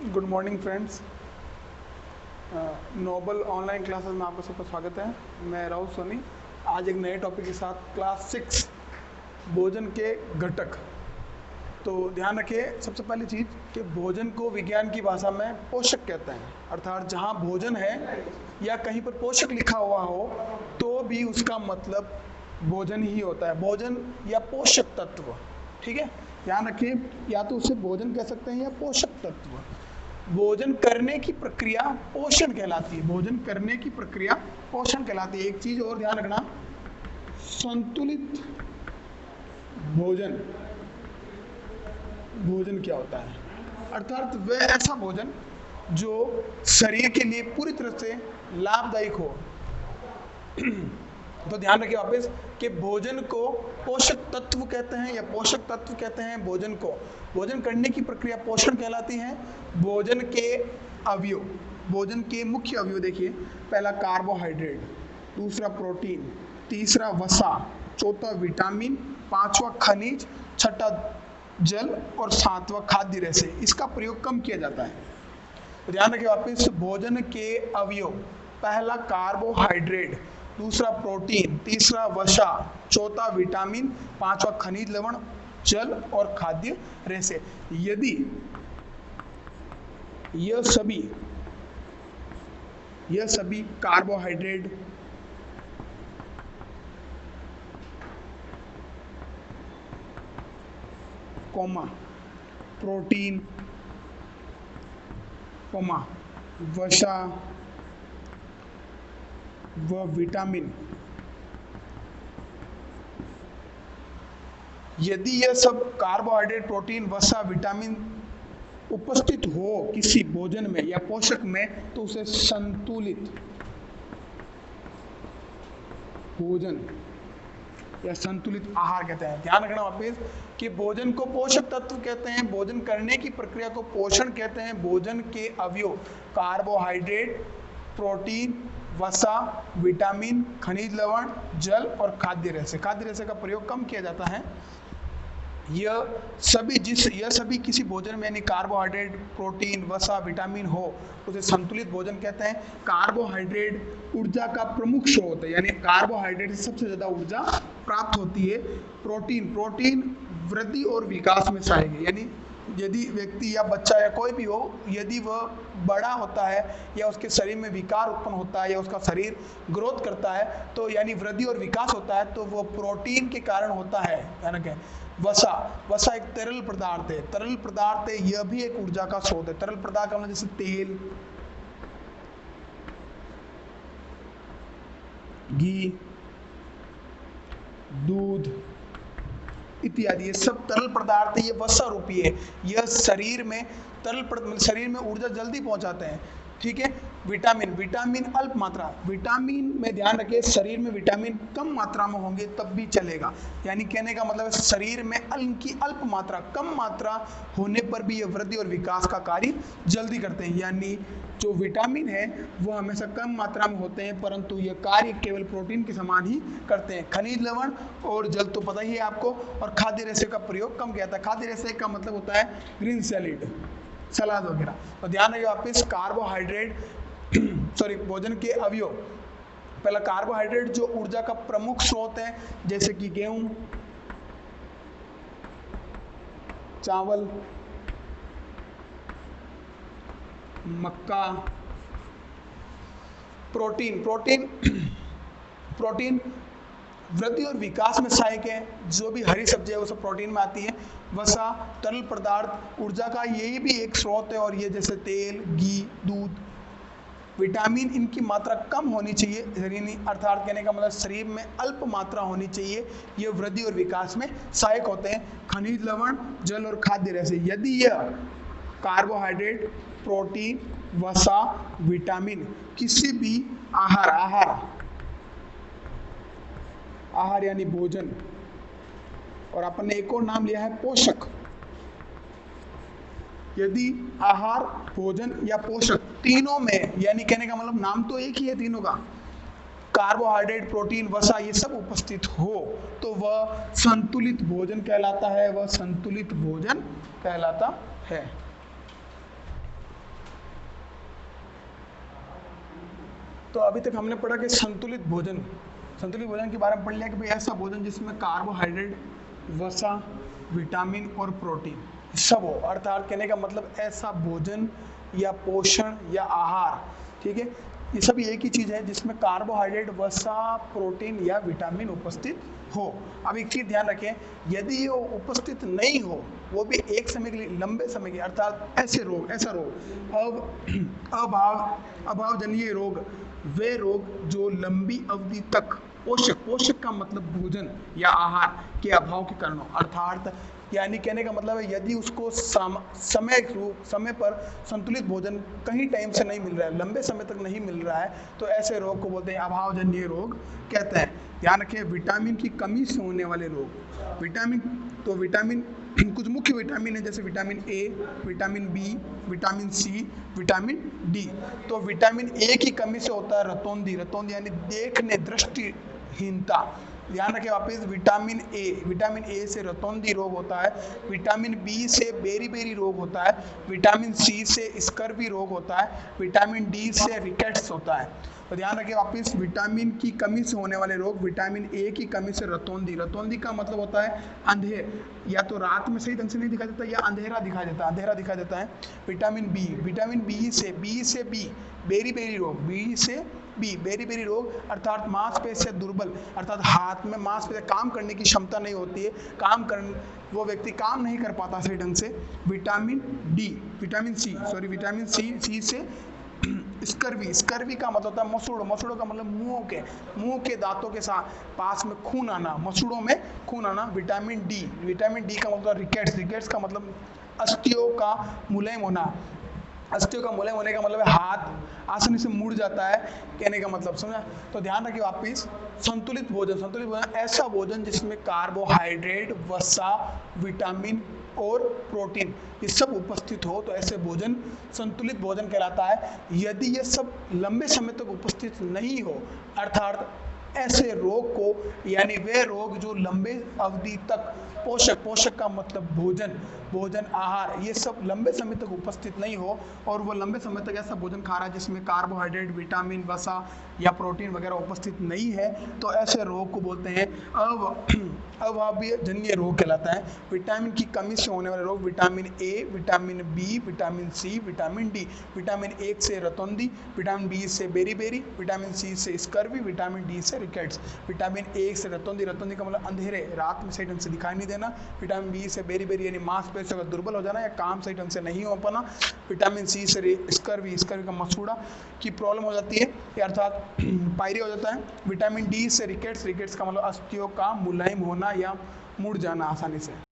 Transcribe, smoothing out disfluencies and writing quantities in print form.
Good morning friends. Noble online classes में आपका सबका स्वागत है। मैं राहुल सोनी आज एक नए टॉपिक के साथ क्लास 6 भोजन के घटक। तो ध्यान रखिए, सबसे पहली चीज़ कि भोजन को विज्ञान की भाषा में पोषक कहते हैं, अर्थात जहाँ भोजन है या कहीं पर पोषक लिखा हुआ हो तो भी उसका मतलब भोजन ही होता है, भोजन या पोषक तत्व। ठीक है, ध्यान रखिए, या तो उसे भोजन कह सकते हैं या पोषक तत्व। भोजन करने की प्रक्रिया पोषण कहलाती है, भोजन करने की प्रक्रिया पोषण कहलाती है। एक चीज और ध्यान रखना, संतुलित भोजन, भोजन क्या होता है? अर्थात वह ऐसा भोजन जो शरीर के लिए पूरी तरह से लाभदायक हो। तो ध्यान रखिए वापस कि भोजन को पोषक तत्व कहते हैं या पोषक तत्व कहते हैं भोजन को। भोजन करने की प्रक्रिया पोषण कहलाती है। भोजन के अवयव, भोजन के मुख्य अवयव देखिए, पहला कार्बोहाइड्रेट, दूसरा प्रोटीन, तीसरा वसा, चौथा विटामिन, पांचवा खनिज, छठा जल और सातवां खाद्य रेशे। इसका प्रयोग कम किया जाता है। तो ध्यान रखिए वापस, भोजन के अवयव, पहला कार्बोहाइड्रेट, दूसरा प्रोटीन, तीसरा वसा, चौथा विटामिन, पांचवा खनिज लवण, जल और खाद्य रेशे। यदि यह सभी कार्बोहाइड्रेट, प्रोटीन, वसा व विटामिन, यदि यह सब कार्बोहाइड्रेट, प्रोटीन, वसा, विटामिन उपस्थित हो किसी भोजन में या पोषक में तो उसे संतुलित भोजन या संतुलित आहार कहते हैं। ध्यान रखना वापस कि भोजन को पोषक तत्व कहते हैं, भोजन करने की प्रक्रिया को पोषण कहते हैं। भोजन के अवयव कार्बोहाइड्रेट, प्रोटीन, वसा, विटामिन, खनिज लवण, जल और खाद्य रेशे। खाद्य रेशे का प्रयोग कम किया जाता है। यह सभी किसी भोजन में यानी कार्बोहाइड्रेट, प्रोटीन, वसा, विटामिन हो उसे संतुलित भोजन कहते हैं। कार्बोहाइड्रेट ऊर्जा का प्रमुख स्रोत है, यानी कार्बोहाइड्रेट से सबसे ज्यादा ऊर्जा प्राप्त होती है। प्रोटीन वृद्धि और विकास में सहायक है, यानी यदि व्यक्ति या बच्चा या कोई भी हो, यदि वह बड़ा होता है या उसके शरीर में विकार उत्पन्न होता है या उसका शरीर ग्रोथ करता है तो यानी वृद्धि और विकास होता है तो वो प्रोटीन के कारण होता है। यानी वसा एक तरल पदार्थ है, तरल पदार्थ है, यह भी एक ऊर्जा का स्रोत है। तरल पदार्थ का मतलब जैसे तेल, घी, दूध इत्यादि, ये सब तरल पदार्थ है, ये वसा रूपी है। यह शरीर में शरीर में ऊर्जा जल्दी पहुंचाते हैं। ठीक है, विटामिन अल्प मात्रा, विटामिन में ध्यान रखिए, शरीर में विटामिन कम मात्रा में होंगे तब भी चलेगा। यानी कहने का मतलब है शरीर में इनकी अल्प मात्रा, कम मात्रा होने पर भी ये वृद्धि और विकास का कार्य जल्दी करते हैं। यानी जो विटामिन है वो हमेशा कम मात्रा में होते हैं परंतु ये कार्य केवल प्रोटीन के समान ही करते हैं। खनिज लवण और जल तो पता ही है आपको, और खाद्य रेशे का प्रयोग कम किया जाता है। खाद्य रेशे का मतलब होता है ग्रीन सलाद वगैरह। तो ध्यान रखिए वापस, कार्बोहाइड्रेट भोजन के अवयव, पहला कार्बोहाइड्रेट जो ऊर्जा का प्रमुख स्रोत है, जैसे कि गेहूं, चावल, मक्का। प्रोटीन वृद्धि और विकास में सहायक है, जो भी हरी सब्जी है वो सब प्रोटीन में आती है। वसा तरल पदार्थ, ऊर्जा का यही भी एक स्रोत है, और ये जैसे तेल, घी, दूध। विटामिन इनकी मात्रा कम होनी चाहिए, अर्थात कहने का मतलब शरीर में अल्प मात्रा होनी चाहिए, ये वृद्धि और विकास में सहायक होते हैं। खनिज लवण, जल और खाद्य रेशे, यदि यह कार्बोहाइड्रेट, प्रोटीन, वसा, विटामिन किसी भी आहार यानी भोजन, और अपन ने एक और नाम लिया है पोषक। यदि आहार, भोजन या पोषक तीनों में, यानी कहने का मतलब नाम तो एक ही है तीनों का, कार्बोहाइड्रेट, प्रोटीन, वसा ये सब उपस्थित हो तो वह संतुलित भोजन कहलाता है, वह संतुलित भोजन कहलाता है। तो अभी तक हमने पढ़ा कि संतुलित भोजन के बारे में पढ़ लिया कि भाई ऐसा भोजन जिसमें कार्बोहाइड्रेट, वसा, विटामिन और प्रोटीन सब हो, अर्थात कहने का मतलब ऐसा भोजन या पोषण या आहार, ठीक है, ये सब एक ही चीज़ है जिसमें कार्बोहाइड्रेट, वसा, प्रोटीन या विटामिन उपस्थित हो। अब एक चीज़ ध्यान रखें, यदि ये उपस्थित नहीं हो, वो भी एक समय के लिए, लंबे समय के, अर्थात ऐसा रोग, अभावजन्य रोग, वे रोग जो लंबी अवधि तक पोषक का मतलब भोजन या आहार के अभाव के कारण हो, अर्थात यानी कहने का मतलब है यदि उसको समय पर संतुलित भोजन कहीं टाइम से नहीं मिल रहा है, लंबे समय तक नहीं मिल रहा है, तो ऐसे रोग को बोलते हैं अभावजन्य रोग कहते हैं। ध्यान रखें, विटामिन की कमी से होने वाले रोग। विटामिन कुछ मुख्य विटामिन है, जैसे vitamin A, vitamin B, vitamin C, vitamin D. तो विटामिन ए की कमी से होता है रतौंधी यानी देखने, दृष्टिहीनता। ध्यान रखें वापस, विटामिन ए से रतौंधी रोग होता है, विटामिन बी से बेरी रोग होता है, विटामिन सी से स्कर्वी रोग होता है, विटामिन डी से रिकेट्स होता है। तो ध्यान रखें वापस, विटामिन की कमी से होने वाले रोग, विटामिन ए की कमी से रतौंधी का मतलब होता है अंधेर, या तो रात में सही ढंग से नहीं दिखाई देता या अंधेरा दिखाई देता है। विटामिन बी से बेरी रोग, अर्थात मांसपेशियां दुर्बल, अर्थात हाथ में मांसपेशियां काम करने की क्षमता नहीं होती है, वो व्यक्ति काम नहीं कर पाता सही ढंग से। विटामिन सी से स्कर्वी का मतलब होता है मसूड़ों का मतलब मुंह के दांतों के साथ पास में खून आना, मसूड़ों में खून आना। विटामिन डी का मतलब रिकेट्स का मतलब अस्थियों का मुलायम होने का मतलब है हाथ आसानी से मुड़ जाता है, कहने का मतलब, समझा। तो ध्यान रखिए वापिस, संतुलित भोजन ऐसा भोजन जिसमें कार्बोहाइड्रेट, वसा, विटामिन और प्रोटीन ये सब उपस्थित हो, तो ऐसे भोजन संतुलित भोजन कहलाता है। यदि ये सब लंबे समय तक उपस्थित नहीं हो, अर्थात ऐसे रोग को, यानी वे रोग जो लंबे अवधि तक पोषक का मतलब भोजन आहार, ये सब लंबे समय तक उपस्थित नहीं हो, और वो लंबे समय तक ऐसा भोजन खा रहा है जिसमें कार्बोहाइड्रेट, विटामिन, वसा या प्रोटीन वगैरह उपस्थित नहीं है, तो ऐसे रोग को बोलते हैं अभावजन्य रोग कहलाता है। विटामिन की कमी से होने वाले रोग, vitamin A, vitamin B, vitamin C, vitamin D. Vitamin A से रतौंधी, विटामिन बी से बेरी, विटामिन सी से स्कर्वी, विटामिन डी से रिकेट्स। विटामिन ए से रतौंधी का मतलब अंधेरे, रात में सही ढंग से दिखाई नहीं देना। विटामिन बी से बेरी यानी मांसपेशियों का दुर्बल हो जाना या काम सही ढंग से नहीं हो पाना। विटामिन सी से स्कर्वी का मसूड़ा की प्रॉब्लम हो जाती है, अर्थात पायरिया हो जाता है। विटामिन डी से रिकेट्स का मतलब अस्थियों का मुलायम होना या मुड़ जाना आसानी से।